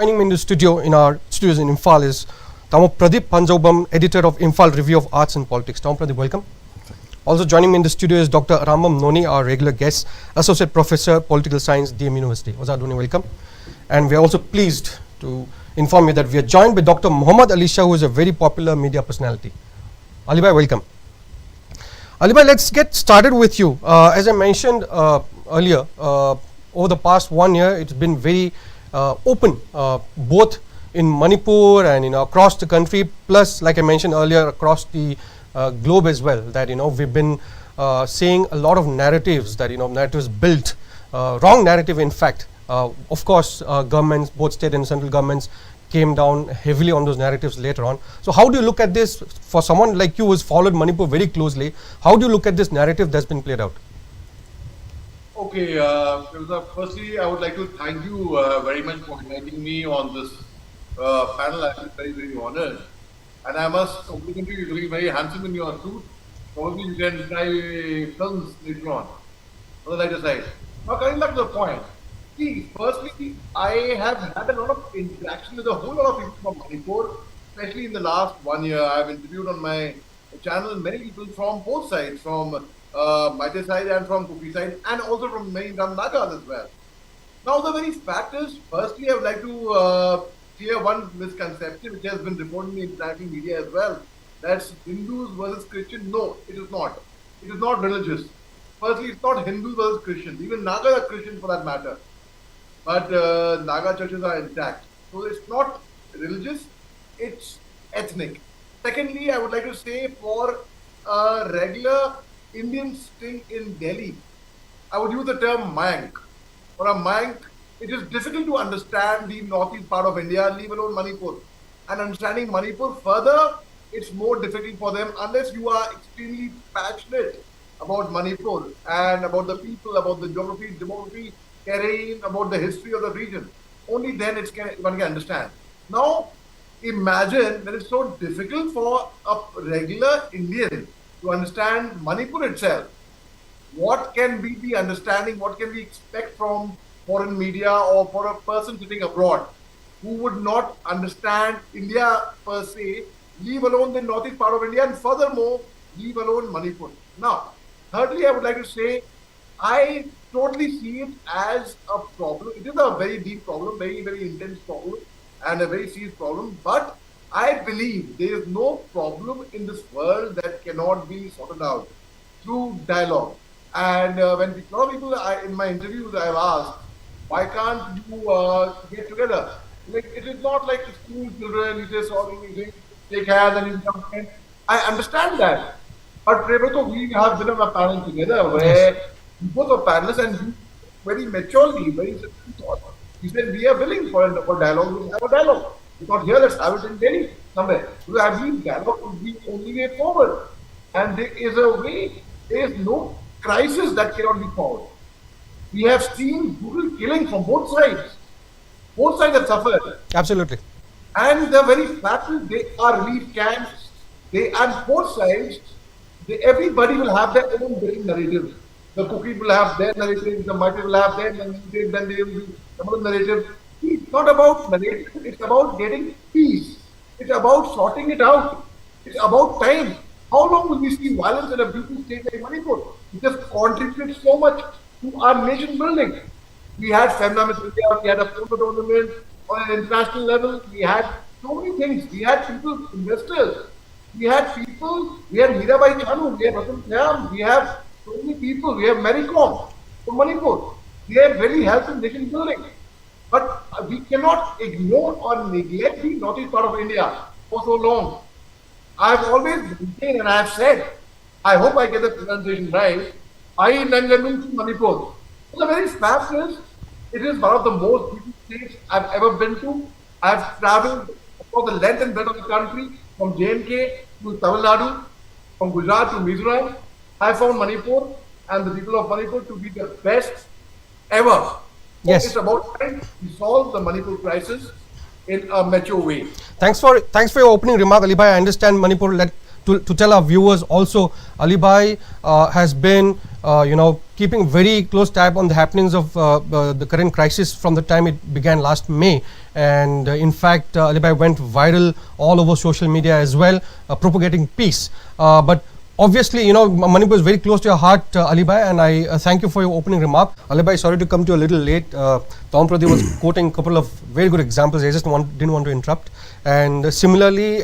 Joining me in the studio, in our studios in Imphal, is Tamo Pradeep Panjobam, editor of Imphal Review of Arts and Politics. Tamo Pradeep, welcome. Also joining me in the studio is Dr. Ramam Noni, our regular guest, Associate Professor, Political Science, DM University. Ozaduni, welcome. And we are also pleased to inform you that we are joined by Dr. Mohammed Ali Shah, who is a very popular media personality. Ali bhai, welcome. Ali bhai, let's get started with you. As I mentioned earlier, over the past 1 year, it's been very open, both in Manipur and across the country, plus, like I mentioned earlier, across the globe as well. That we've been seeing a lot of narratives that narratives built, wrong narrative, in fact. Of course, governments, both state and central governments, came down heavily on those narratives later on. So, how do you look at this for someone like you who has followed Manipur very closely? How do you look at this narrative that's been played out? Okay, firstly, I would like to thank you very much for inviting me on this panel. I feel very, very honored. And I must compliment you, you're looking very handsome in your suit. Probably you can try films later on. What would I like to say? Now, coming back to the point. See, firstly, I have had a lot of interaction with a whole lot of people from Manipur, especially in the last 1 year. I've interviewed on my channel many people from both sides, from Major side and from Kuki side, and also from many Nagas as well. Now, the very fact is, firstly, I would like to clear one misconception which has been reported in the international media as well. That's Hindus versus Christians. No, it is not. It is not religious. Firstly, it's not Hindus versus Christians. Even Nagas are Christians for that matter. But Naga churches are intact. So it's not religious, it's ethnic. Secondly, I would like to say for a regular Indian staying in Delhi, I would use the term Mayank. For a Mayank, it is difficult to understand the northeast part of India, leave alone Manipur. And understanding Manipur further, it's more difficult for them unless you are extremely passionate about Manipur and about the people, about the geography, demography, terrain, about the history of the region. Only then one can understand. Now, imagine that it's so difficult for a regular Indian to understand Manipur itself. What can be the understanding, what can we expect from foreign media or for a person sitting abroad who would not understand India per se, leave alone the northeast part of India, and furthermore, leave alone Manipur. Now, thirdly, I would like to say, I totally see it as a problem. It is a very deep problem, very, very intense problem, and a very serious problem. But I believe there is no problem in this world that cannot be sorted out through dialogue. And when a lot of people, in my interviews, I've asked, why can't you get together? Like, it is not like school children, you say sorry, you take hands and you become friends. I understand that. But we have been on a panel together where both are panelists and very maturely, very thought. He said, we are willing for dialogue, we'll have a dialogue. It's not here, let's have it in Delhi somewhere. So I believe dialogue would be the only way forward. And there is a way, there is no crisis that cannot be solved. We have seen brutal killing from both sides. Both sides have suffered. Absolutely. And the very fact is they are relief camps. And both sides, everybody will have their own different narratives. The Kuki will have their narrative, the Major will have their narrative, then they will be another narrative. It's not about narrative, it's about getting peace. It's about sorting it out. It's about time. How long will we see violence in a beautiful state like Manipur? It just contributes so much to our nation building. We had Femna Miss India, we had a photo tournament on an international level, we had so many things. We had people, investors, we had people, we had Mirabai Chanu, we had Ratan Khyam, we have so many people, we have Maricom from Manipur. They have really helped in nation building. But we cannot ignore or neglect the northeast part of India for so long. I've always maintained and I've said, I hope I get the pronunciation right, I Nanganung to Manipur. So the very fact is, it is one of the most beautiful states I've ever been to. I've traveled for the length and breadth of the country, from J&K to Tamil Nadu, from Gujarat to Mizoram. I found Manipur and the people of Manipur to be the best ever. Yes. It's about time we solve the Manipur crisis in a mature way. Thanks for your opening remark, Ali bhai. I understand Manipur, to tell our viewers also, Ali Bhai has been keeping very close tab on the happenings of the current crisis from the time it began last May. And in fact, Ali Bhai went viral all over social media as well, propagating peace. But obviously, Manipur is very close to your heart, Ali Bhai, and I thank you for your opening remark. Ali Bhai, sorry to come to you a little late. Tom Pradeep was quoting a couple of very good examples. I just didn't want to interrupt. And similarly,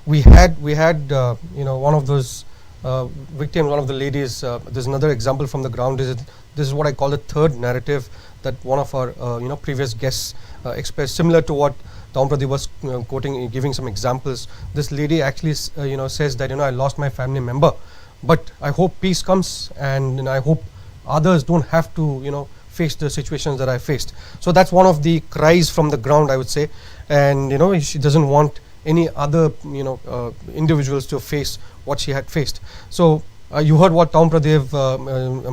we had one of those victims, one of the ladies. There's another example from the ground. This is what I call the third narrative that one of our previous guests expressed, similar to what Tom Pradeep was quoting, giving some examples. This lady actually says that I lost my family member, but I hope peace comes, and I hope others don't have to face the situations that I faced. So that's one of the cries from the ground, I would say. And she doesn't want any other individuals to face what she had faced. So you heard what Tom Pradeep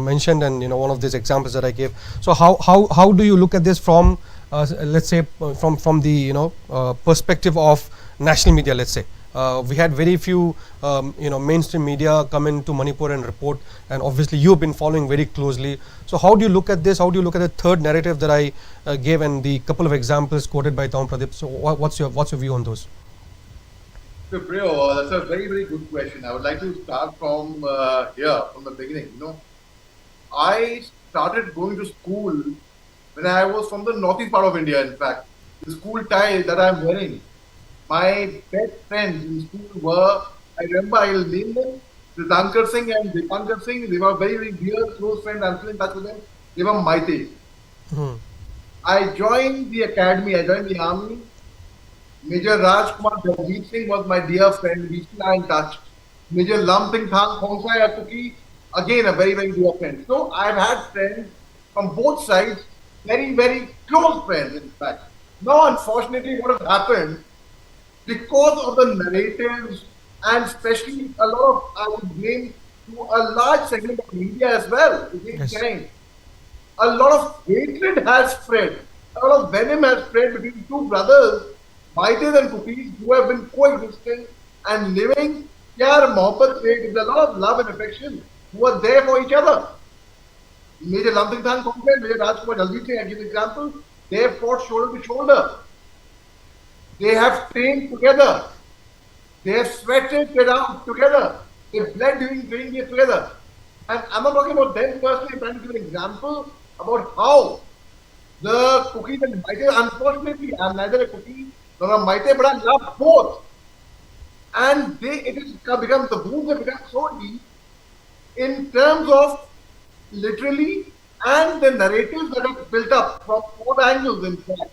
mentioned, and one of these examples that I gave. So how do you look at this from let's say from the perspective of national media? Let's say we had very few mainstream media come into Manipur and report, and obviously you've been following very closely. So how do you look at this? How do you look at the third narrative that I gave and the couple of examples quoted by Tom Pradeep? So what's your view on those? So, Priyo, that's a very, very good question. I would like to start from here, from the beginning. I started going to school when I was from the northeast part of India, in fact. The school tie that I'm wearing, my best friends in school were, I remember I'll name them, Ridankar Singh and Dipankar Singh. They were very, very dear, close friends. I'm still in touch with them. They were Maite. I joined the academy, I joined the army. Major Rajkumar Daljeet Singh was my dear friend. We still are in touch. Major Lam Singh Thang Khongsai Atuki, again a very, very dear friend. So I've had friends from both sides, very, very close friends, in fact. Now, unfortunately, what has happened, because of the narratives, and especially a lot of, I would blame to a large segment of media as well, a lot of hatred has spread, a lot of venom has spread between two brothers, Maites and Kukis, who have been coexisting and living pyar, mohabbat, with a lot of love and affection, who are there for each other. Major Lam Singh Thang Khongsai, Major Rajkumar Daljeet Singh, I give an example, they have fought shoulder to shoulder. They have trained together. They have sweated it out together. They bled during training days together. And I'm not talking about them personally, I'm trying to give an example about how the Kukis and Maites, unfortunately, I'm neither a Kuki nor a Maite, but I love both. And it has become, the wounds have become so deep in terms of literally and the narratives that are built up from both angles, in fact.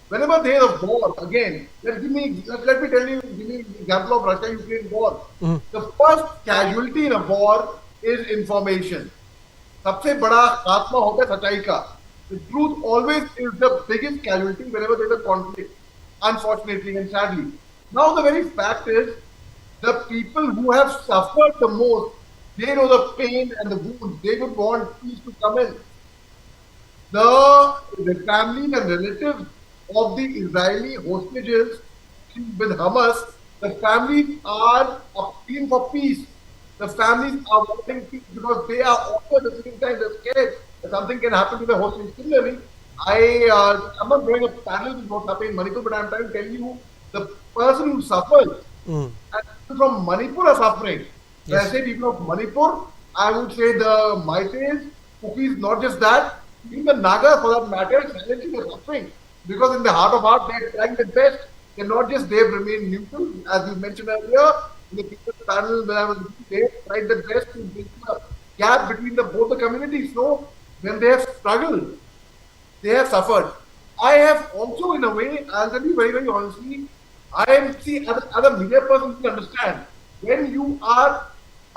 Whenever there is a war, again, let me tell you, give me an example of Russia-Ukraine war. The first casualty in a war is information. सबसे बड़ा खात्मा होता है सच्चाई का. The truth always is the biggest casualty whenever there is a conflict, unfortunately and sadly. Now the very fact is, the people who have suffered the most, they know the pain and the wounds. They would want peace to come in. The families and relatives of the Israeli hostages with Hamas, the families are appealing for peace. The families are wanting peace because they are also at the same time they're scared that something can happen to the hostages. Similarly, I'm not drawing a parallel with what's happening in Manipur, but I'm trying to tell you the person who suffers and people from Manipur are suffering. When I say people of Manipur, I would say the Maites, Kukis, not just that, even the Nagas for that matter, silently they're suffering. Because in the heart of heart, they're trying their best. They're not just they've remained neutral, as you mentioned earlier, in the previous panel when I was they've tried their best to bridge the gap between both the communities. So when they have struggled, they have suffered. I have also, in a way, I'll tell you very, very honestly, as a media person, you understand, when you are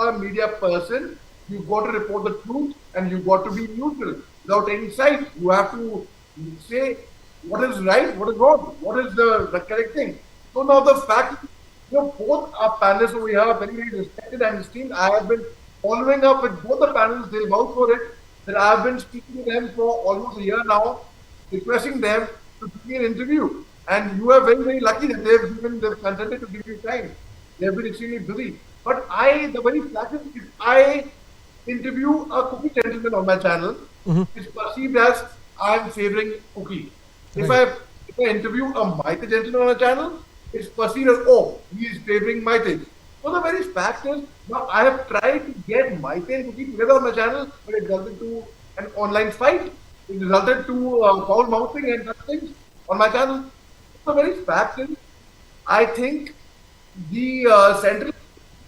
a media person, you've got to report the truth and you've got to be neutral without any side. You have to say what is right, what is wrong, what is the correct thing. So now the fact, both our panelists over here are very, very respected and esteemed. I have been following up with both the panels, they'll vouch for it, that I have been speaking to them for almost a year now, requesting them to give me an interview. And you are very, very lucky that they've consented to give you time. They have been extremely busy. But the very fact is, if I interview a cookie gentleman on my channel, it's perceived as I'm favoring cookie. If Right. if I interview a Maite gentleman on a channel, it's perceived as, oh, he is favoring Maite. So the very fact is, now I have tried to get Maite and cookie together on my channel, but it resulted to an online fight. It resulted to foul mouthing and such things on my channel. So the very fact is, I think the central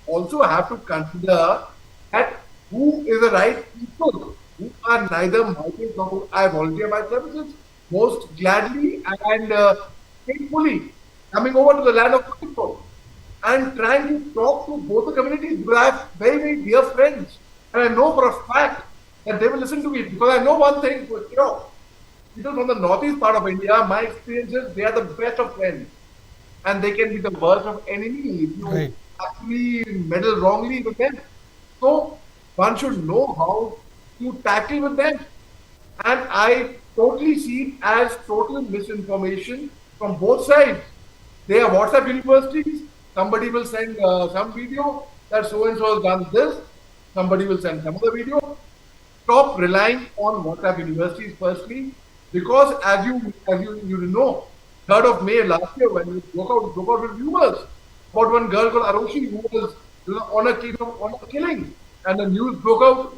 also have to consider that who is the right people who are neither migrants nor who I volunteer my services most gladly and faithfully coming over to the land of Manipur and trying to talk to both the communities because I have very, very dear friends and I know for a fact that they will listen to me because I know one thing, people from the northeast part of India, my experience is they are the best of friends and they can be the worst of enemy if you Right. actually meddle wrongly with them. So one should know how to tackle with them. And I totally see it as total misinformation from both sides. They are WhatsApp universities. Somebody will send some video that so and so has done this. Somebody will send some other video. Stop relying on WhatsApp universities firstly, because as you know, 3rd of May last year when it broke out with rumors about one girl called Aroshi who was on a case of honor killing, and the news broke out.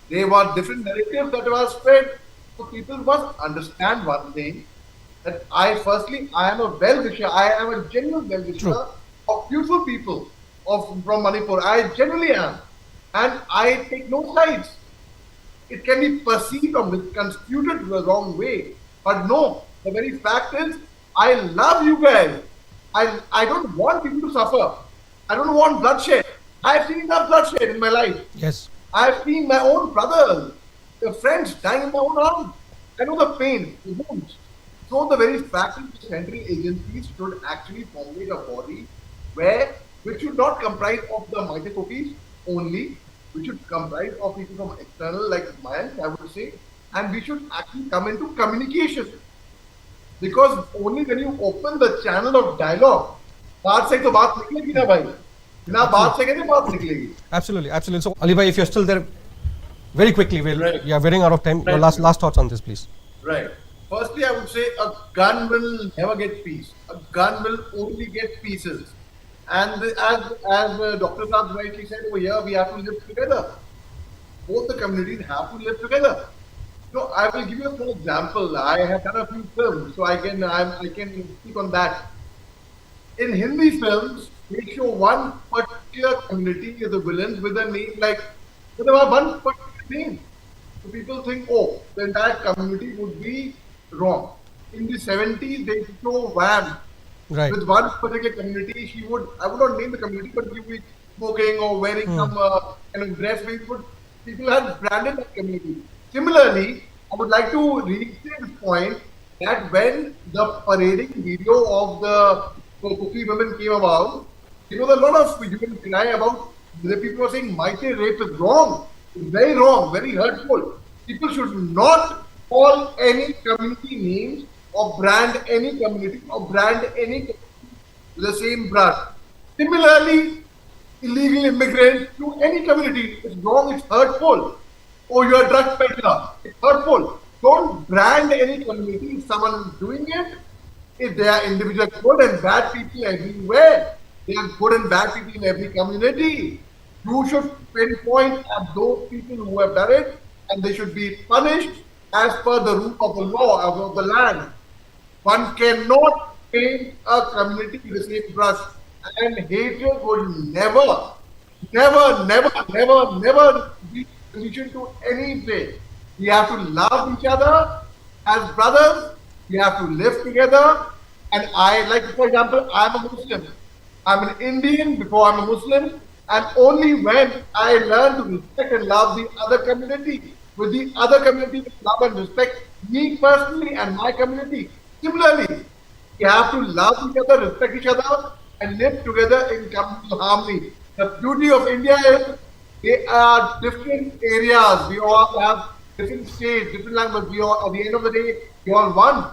There were different narratives that were spread. So people must understand one thing that I am a well-wisher. I am a genuine well-wisher True. of beautiful people from Manipur. I genuinely am, and I take no sides. It can be perceived or misconstrued the wrong way. But no, the very fact is, I love you guys. I don't want people to suffer. I don't want bloodshed. I've seen enough bloodshed in my life. Yes. I've seen my own brothers, the friends dying in my own arms. I know the pain, the wounds. So the very fact is, the central agencies should actually formulate a body where which should not comprise of the mighty cookies only, which should comprise of people from external like mine, I would say, and we should actually come into communication. Because only when you open the channel of dialogue, बात से तो बात निकलेगी ना भाई, बिना बात से कैसे बात निकलेगी? Absolutely, absolutely. So, Ali bhai, if you're still there, very quickly, Right. we are running out of time. Your Right. last thoughts on this, please. Right. Firstly, I would say a gun will never get peace. A gun will only get pieces. And as Dr. Saab rightly said over here, we have to live together. Both the communities have to live together. So I will give you a small example. I have done a few films, so I can speak on that. In Hindi films, they show one particular community as the villains with a name like, so there are one particular name. So people think, oh, the entire community would be wrong. In the 70s, they show Wham Right. with one particular community. I would not name the community, but she would be smoking or wearing some kind of dress. People had branded that community. Similarly, I would like to reiterate this point that when the parading video of the cookie women came about, there was a lot of human cry about the people were saying Maite rape is wrong. It's very wrong, very hurtful. People should not call any community names or brand any community or brand any community with the same brush. Similarly, illegal immigrants to any community is wrong, it's hurtful. Oh, you're a drug peddler, it's hurtful. Don't brand any community if someone is doing it. If there are individual good and bad people everywhere, there are good and bad people in every community. You should pinpoint at those people who have done it and they should be punished as per the rule of the law of the land. One cannot paint a community with the same brush, and hatred would never, never, never, never, never be solution to anything. We have to love each other as brothers. We have to live together. And for example, I'm a Muslim. I'm an Indian before I'm a Muslim. And only when I learn to respect and love the other community, with the other community to love and respect me personally and my community. Similarly, we have to love each other, respect each other, and live together in communal harmony. The beauty of India is they are different areas. We all have different states, different languages. We all, at the end of the day, we all one.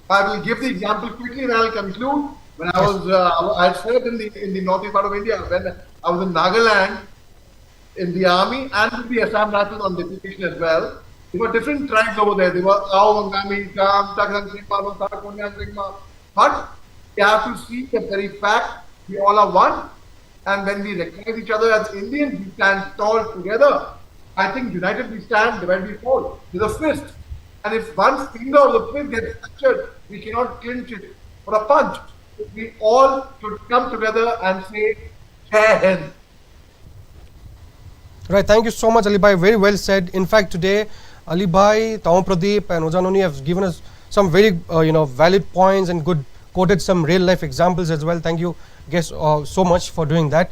I will give the example quickly and I will conclude. When I served in the northeast part of India. When I was in Nagaland, in the army and with the Assam Rifles on deputation as well. There were different tribes over there. There were Ao, Wangami, Kam, Taksang, Singma, Masak, Konyan, Singma. But we have to see the very fact we all are one. And when we recognize each other as Indians, we stand tall together. I think united we stand, divided we fall. With a fist. And if one finger of the fist gets fractured, we cannot clinch it for a punch. We all should come together and say, Jai Hind. Right, thank you so much, Ali Bhai. Very well said. In fact, today, Ali Bhai, Tamo Pradeep, and Oja Noni have given us some very valid points and quoted some real life examples as well. Thank you, guys, so much for doing that.